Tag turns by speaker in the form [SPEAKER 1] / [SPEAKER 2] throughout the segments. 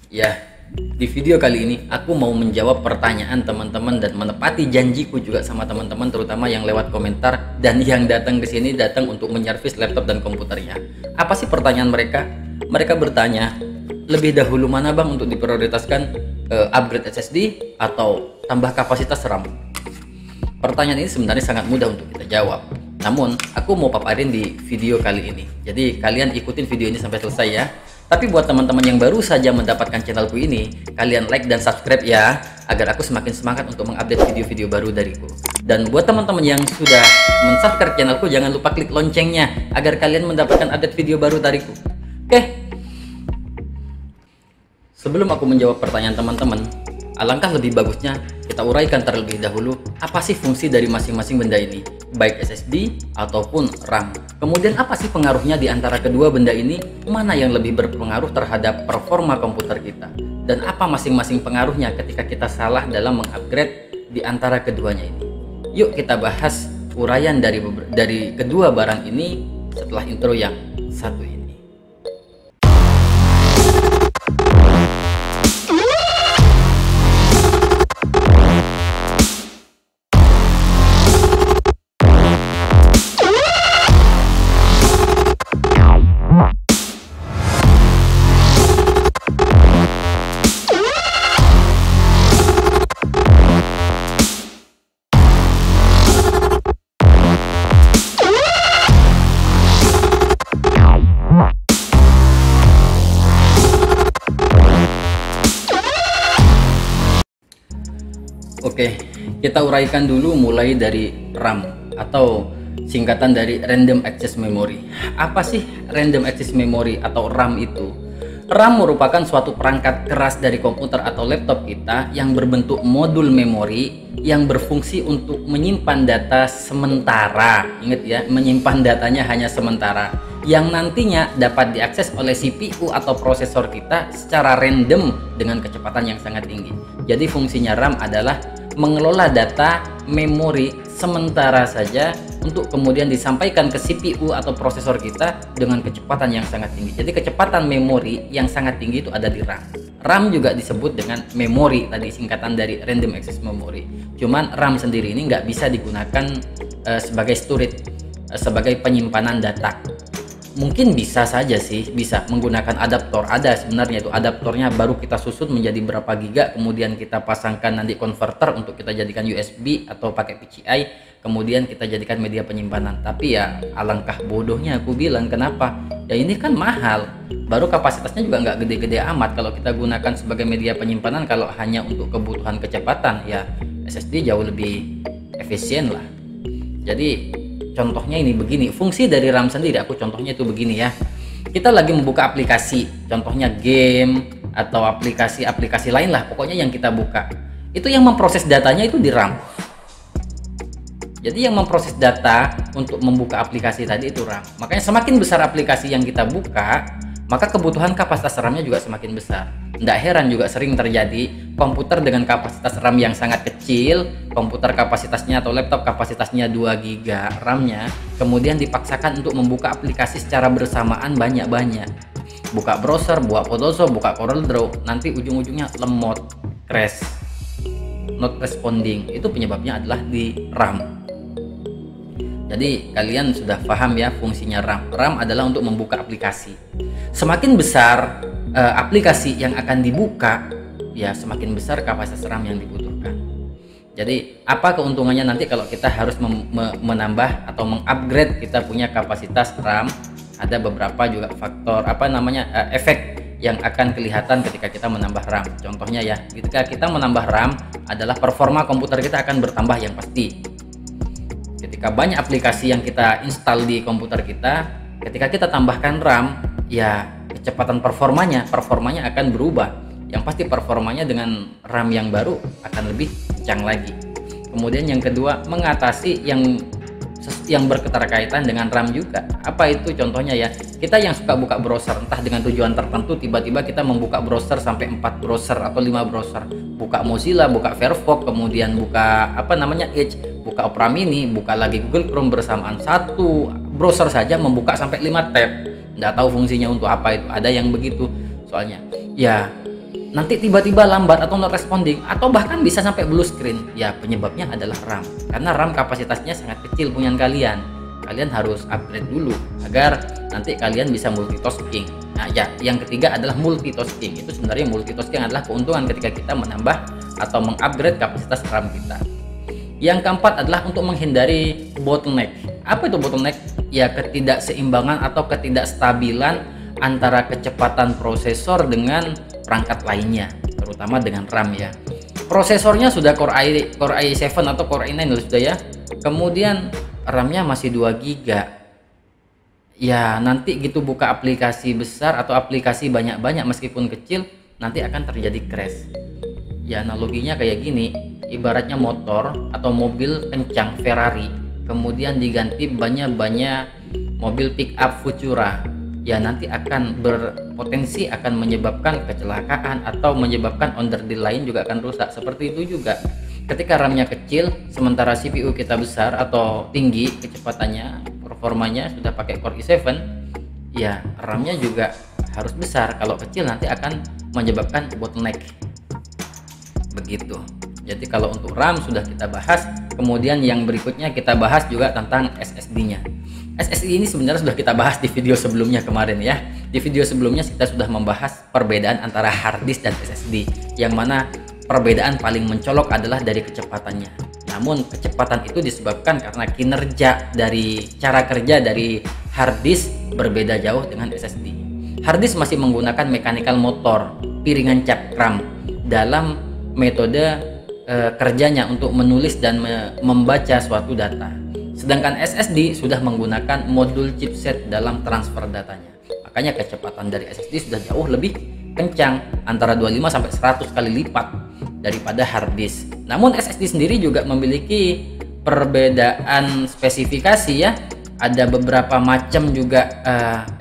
[SPEAKER 1] Ya, di video kali ini aku mau menjawab pertanyaan teman-teman dan menepati janjiku juga sama teman-teman, terutama yang lewat komentar dan yang datang ke sini datang untuk menyervis laptop dan komputernya. Apa sih pertanyaan mereka? Mereka bertanya, lebih dahulu mana bang untuk diprioritaskan, upgrade SSD atau tambah kapasitas RAM? Pertanyaan ini sebenarnya sangat mudah untuk kita jawab. Namun, aku mau paparin di video kali ini. Jadi, kalian ikutin video ini sampai selesai ya. Tapi buat teman-teman yang baru saja mendapatkan channelku ini, kalian like dan subscribe ya, agar aku semakin semangat untuk mengupdate video-video baru dariku. Dan buat teman-teman yang sudah mensubscribe channelku, jangan lupa klik loncengnya, agar kalian mendapatkan update video baru dariku. Oke? Sebelum aku menjawab pertanyaan teman-teman, alangkah lebih bagusnya kita uraikan terlebih dahulu apa sih fungsi dari masing-masing benda ini, baik SSD ataupun RAM. Kemudian apa sih pengaruhnya di antara kedua benda ini, mana yang lebih berpengaruh terhadap performa komputer kita, dan apa masing-masing pengaruhnya ketika kita salah dalam mengupgrade di antara keduanya ini. Yuk kita bahas uraian dari kedua barang ini setelah intro yang satu ini. Oke, kita uraikan dulu mulai dari RAM atau singkatan dari Random Access Memory. Apa sih Random Access Memory atau RAM itu? RAM merupakan suatu perangkat keras dari komputer atau laptop kita yang berbentuk modul memori yang berfungsi untuk menyimpan data sementara. Ingat ya, menyimpan datanya hanya sementara, yang nantinya dapat diakses oleh CPU atau prosesor kita secara random dengan kecepatan yang sangat tinggi. Jadi fungsinya RAM adalah mengelola data memori sementara saja untuk kemudian disampaikan ke CPU atau prosesor kita dengan kecepatan yang sangat tinggi. Jadi kecepatan memori yang sangat tinggi itu ada di RAM. RAM juga disebut dengan memori, tadi singkatan dari Random Access Memory. Cuman RAM sendiri ini nggak bisa digunakan sebagai storage, sebagai penyimpanan data. Mungkin bisa saja sih, bisa menggunakan adaptor. Ada sebenarnya itu adaptornya, baru kita susun menjadi berapa giga, kemudian kita pasangkan nanti konverter untuk kita jadikan USB atau pakai PCI, kemudian kita jadikan media penyimpanan. Tapi ya alangkah bodohnya aku bilang, kenapa? Ya ini kan mahal, baru kapasitasnya juga nggak gede-gede amat. Kalau kita gunakan sebagai media penyimpanan, kalau hanya untuk kebutuhan kecepatan, ya SSD jauh lebih efisien lah. Jadi contohnya ini begini, fungsi dari RAM sendiri, aku contohnya itu begini ya. Kita lagi membuka aplikasi, contohnya game atau aplikasi-aplikasi lain lah, pokoknya yang kita buka. Itu yang memproses datanya itu di RAM. Jadi yang memproses data untuk membuka aplikasi tadi itu RAM. Makanya semakin besar aplikasi yang kita buka, maka kebutuhan kapasitas RAM-nya juga semakin besar. Tidak heran juga sering terjadi komputer dengan kapasitas RAM yang sangat kecil, komputer kapasitasnya atau laptop kapasitasnya 2 GB RAM-nya, kemudian dipaksakan untuk membuka aplikasi secara bersamaan banyak-banyak. Buka browser, buka Photoshop, buka CorelDRAW, nanti ujung-ujungnya lemot, crash, not responding. Itu penyebabnya adalah di RAM. Jadi kalian sudah paham ya fungsinya RAM. RAM adalah untuk membuka aplikasi. Semakin besar aplikasi yang akan dibuka, ya semakin besar kapasitas RAM yang dibutuhkan. Jadi apa keuntungannya nanti kalau kita harus menambah atau mengupgrade kita punya kapasitas RAM? Ada beberapa juga faktor efek yang akan kelihatan ketika kita menambah RAM. Contohnya ya, ketika kita menambah RAM adalah performa komputer kita akan bertambah yang pasti. Ketika banyak aplikasi yang kita install di komputer kita, ketika kita tambahkan RAM, ya kecepatan performanya akan berubah. Yang pasti performanya dengan RAM yang baru akan lebih kencang lagi. Kemudian yang kedua, mengatasi yang berketerkaitan dengan RAM juga. Apa itu contohnya ya? Kita yang suka buka browser entah dengan tujuan tertentu, tiba-tiba kita membuka browser sampai 4 browser atau 5 browser. Buka Mozilla, buka Firefox, kemudian buka Edge, buka Opera Mini, buka lagi Google Chrome bersamaan. Satu browser saja membuka sampai 5 tab. Nggak tahu fungsinya untuk apa itu. Ada yang begitu soalnya. Ya, nanti tiba-tiba lambat atau not responding atau bahkan bisa sampai blue screen, ya penyebabnya adalah RAM. Karena RAM kapasitasnya sangat kecil punya kalian. Kalian harus upgrade dulu agar nanti kalian bisa multitasking. Nah, ya, yang ketiga adalah multitasking. Itu sebenarnya multitasking adalah keuntungan ketika kita menambah atau mengupgrade kapasitas RAM kita. Yang keempat adalah untuk menghindari bottleneck. Apa itu bottleneck? Ya, ketidakseimbangan atau ketidakstabilan antara kecepatan prosesor dengan perangkat lainnya, terutama dengan RAM ya. Prosesornya sudah Core i7 atau Core i9 sudah ya. Kemudian RAM-nya masih 2 GB. Ya, nanti gitu buka aplikasi besar atau aplikasi banyak-banyak meskipun kecil, nanti akan terjadi crash. Ya, analoginya kayak gini, ibaratnya motor atau mobil kencang Ferrari, kemudian diganti banyak-banyak mobil pick up Futura. Ya, nanti akan berpotensi akan menyebabkan kecelakaan atau menyebabkan onderdil lain juga akan rusak. Seperti itu juga ketika RAM-nya kecil sementara CPU kita besar atau tinggi kecepatannya, performanya sudah pakai Core i7, ya RAM-nya juga harus besar. Kalau kecil nanti akan menyebabkan bottleneck. Begitu. Jadi kalau untuk RAM sudah kita bahas, kemudian yang berikutnya kita bahas juga tentang SSD-nya. SSD ini sebenarnya sudah kita bahas di video sebelumnya kemarin ya. Di video sebelumnya kita sudah membahas perbedaan antara hard disk dan SSD, yang mana perbedaan paling mencolok adalah dari kecepatannya. Namun kecepatan itu disebabkan karena kinerja dari cara kerja dari hard disk berbeda jauh dengan SSD. Hard disk masih menggunakan mechanical motor, piringan cap RAM dalam metode kerjanya untuk menulis dan membaca suatu data. Sedangkan SSD sudah menggunakan modul chipset dalam transfer datanya. Makanya kecepatan dari SSD sudah jauh lebih kencang, antara 25 sampai 100 kali lipat daripada hard disk. Namun SSD sendiri juga memiliki perbedaan spesifikasi ya. Ada beberapa macam juga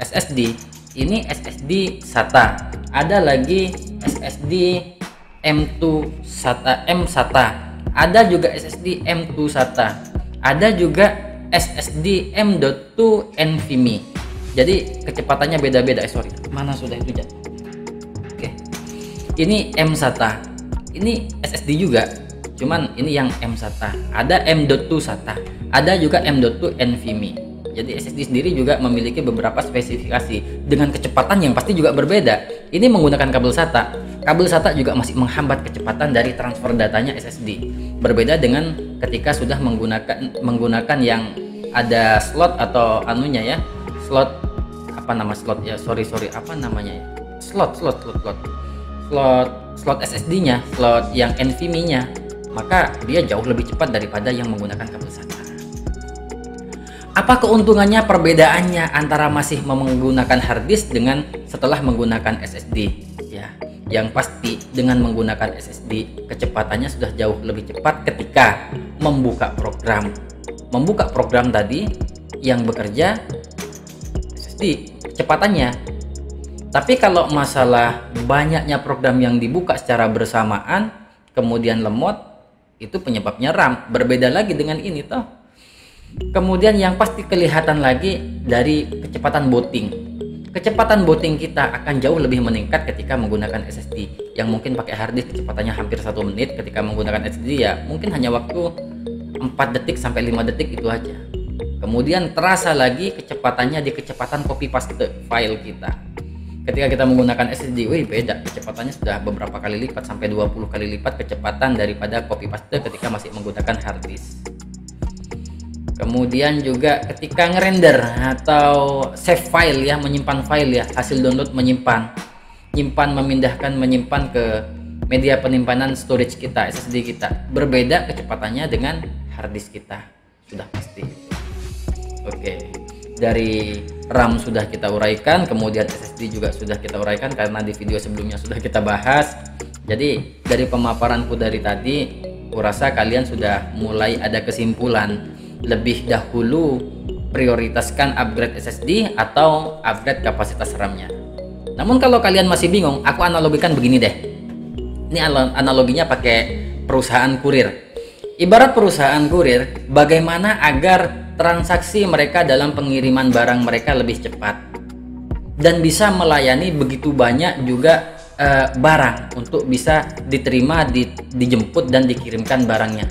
[SPEAKER 1] SSD. Ini SSD SATA. Ada lagi SSD M2 SATA, M SATA. Ada juga SSD M2 SATA. Ada juga SSD M.2 NVMe. Jadi kecepatannya beda-beda. Sorry, mana sudah itu ya? Oke. Ini M SATA. Ini SSD juga. Cuman ini yang M SATA. Ada M.2 SATA. Ada juga M.2 NVMe. Jadi SSD sendiri juga memiliki beberapa spesifikasi dengan kecepatan yang pasti juga berbeda. Ini menggunakan kabel SATA. Kabel SATA juga masih menghambat kecepatan dari transfer datanya SSD. Berbeda dengan ketika sudah menggunakan yang ada slot atau anunya ya. Slot apa nama slot ya? Sorry apa namanya ya? Slot SSD-nya, slot yang NVMe-nya. Maka dia jauh lebih cepat daripada yang menggunakan kabel SATA. Apa keuntungannya, perbedaannya antara masih menggunakan hard disk dengan setelah menggunakan SSD? Ya, yang pasti dengan menggunakan SSD kecepatannya sudah jauh lebih cepat ketika membuka program. Membuka program tadi yang bekerja SSD kecepatannya. Tapi kalau masalah banyaknya program yang dibuka secara bersamaan kemudian lemot, itu penyebabnya RAM. Berbeda lagi dengan ini toh. Kemudian yang pasti kelihatan lagi dari kecepatan booting. Kecepatan booting kita akan jauh lebih meningkat ketika menggunakan SSD. Yang mungkin pakai hard disk kecepatannya hampir 1 menit, ketika menggunakan SSD ya mungkin hanya waktu 4 detik sampai 5 detik itu aja. Kemudian terasa lagi kecepatannya di kecepatan copy paste file kita. Ketika kita menggunakan SSD, beda, kecepatannya sudah beberapa kali lipat sampai 20 kali lipat kecepatan daripada copy paste ketika masih menggunakan hard disk. Kemudian juga ketika ngerender atau save file ya, menyimpan file ya, hasil download menyimpan, menyimpan ke media penyimpanan storage kita, SSD kita. Berbeda kecepatannya dengan hard disk kita, sudah pasti. Oke, dari RAM sudah kita uraikan, kemudian SSD juga sudah kita uraikan karena di video sebelumnya sudah kita bahas. Jadi dari pemaparanku dari tadi, kurasa kalian sudah mulai ada kesimpulan. Lebih dahulu prioritaskan upgrade SSD atau upgrade kapasitas RAM-nya. Namun kalau kalian masih bingung, aku analogikan begini deh. Ini analoginya pakai perusahaan kurir. Ibarat perusahaan kurir, bagaimana agar transaksi mereka dalam pengiriman barang mereka lebih cepat dan bisa melayani begitu banyak juga barang untuk bisa diterima, dijemput dan dikirimkan barangnya.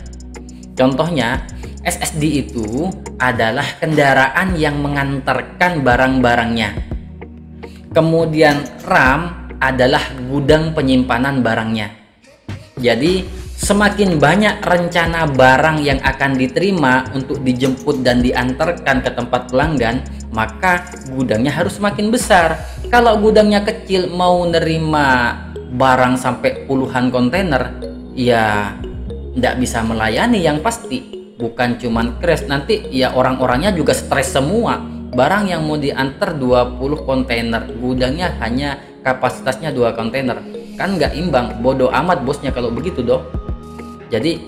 [SPEAKER 1] Contohnya, SSD itu adalah kendaraan yang mengantarkan barang-barangnya. Kemudian RAM adalah gudang penyimpanan barangnya. Jadi semakin banyak rencana barang yang akan diterima untuk dijemput dan diantarkan ke tempat pelanggan, maka gudangnya harus semakin besar. Kalau gudangnya kecil, mau nerima barang sampai puluhan kontainer, ya tidak bisa melayani yang pasti. Bukan cuman crash, nanti ya orang-orangnya juga stres semua. Barang yang mau diantar 20 kontainer, gudangnya hanya kapasitasnya 2 kontainer. Kan nggak imbang, bodoh amat bosnya kalau begitu dong. Jadi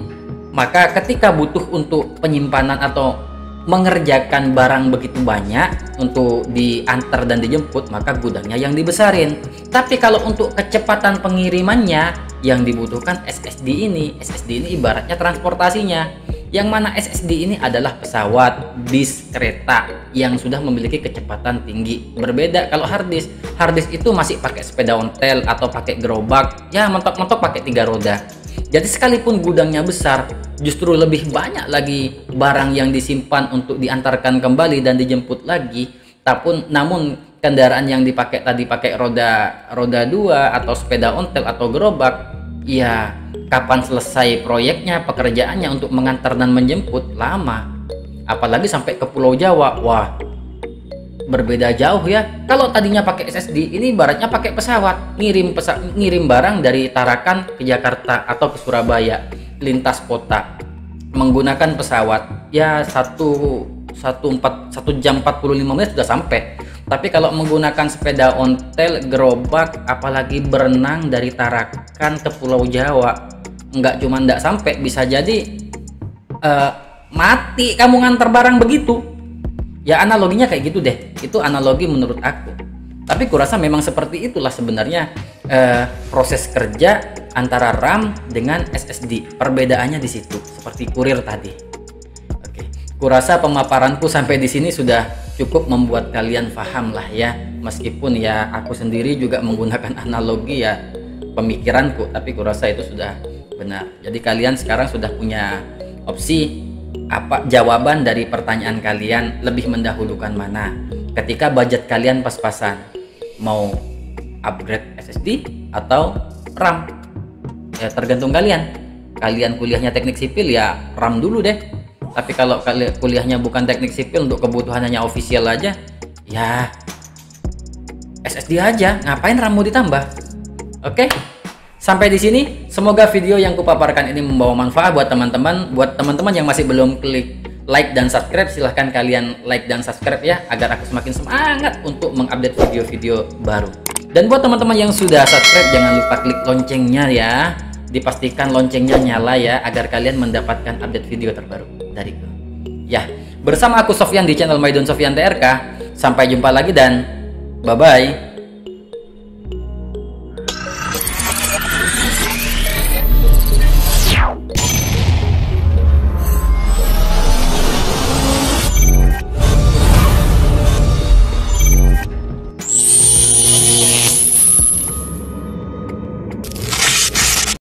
[SPEAKER 1] maka ketika butuh untuk penyimpanan atau mengerjakan barang begitu banyak untuk diantar dan dijemput, maka gudangnya yang dibesarin. Tapi kalau untuk kecepatan pengirimannya, yang dibutuhkan SSD ini. SSD ini ibaratnya transportasinya, yang mana SSD ini adalah pesawat, bis, kereta yang sudah memiliki kecepatan tinggi. Berbeda kalau hard disk itu masih pakai sepeda ontel atau pakai gerobak, ya mentok-mentok pakai 3 roda. Jadi sekalipun gudangnya besar, justru lebih banyak lagi barang yang disimpan untuk diantarkan kembali dan dijemput lagi. Namun kendaraan yang dipakai tadi pakai roda 2 atau sepeda ontel atau gerobak, ya kapan selesai proyeknya, pekerjaannya untuk mengantar dan menjemput lama. Apalagi sampai ke Pulau Jawa, wah berbeda jauh ya. Kalau tadinya pakai SSD, ini ibaratnya pakai pesawat, ngirim barang dari Tarakan ke Jakarta atau ke Surabaya, lintas kota menggunakan pesawat, ya 1 jam 45 menit sudah sampai. Tapi kalau menggunakan sepeda ontel, gerobak, apalagi berenang dari Tarakan ke Pulau Jawa, nggak cuma nggak sampai, bisa jadi mati kamu nganter barang begitu. Ya analoginya kayak gitu deh, itu analogi menurut aku. Tapi kurasa memang seperti itulah sebenarnya proses kerja antara RAM dengan SSD. Perbedaannya di situ, seperti kurir tadi. Oke, kurasa pemaparanku sampai di sini sudah cukup membuat kalian paham lah ya. Meskipun ya aku sendiri juga menggunakan analogi ya pemikiranku, tapi kurasa itu sudah benar. Jadi kalian sekarang sudah punya opsi. Apa jawaban dari pertanyaan kalian lebih mendahulukan mana? Ketika budget kalian pas-pasan, mau upgrade SSD atau RAM? Ya tergantung kalian. Kalian kuliahnya teknik sipil, ya RAM dulu deh. Tapi kalau kalian kuliahnya bukan teknik sipil, untuk kebutuhan hanya official aja, ya SSD aja. Ngapain RAM mau ditambah? Oke? Sampai di sini, semoga video yang kupaparkan ini membawa manfaat buat teman-teman. Buat teman-teman yang masih belum klik like dan subscribe, silahkan kalian like dan subscribe ya, agar aku semakin semangat untuk mengupdate video-video baru. Dan buat teman-teman yang sudah subscribe, jangan lupa klik loncengnya ya. Dipastikan loncengnya nyala ya, agar kalian mendapatkan update video terbaru dariku. Ya, bersama aku Sofyan di channel Maidon Sofyan TRK. Sampai jumpa lagi dan bye-bye.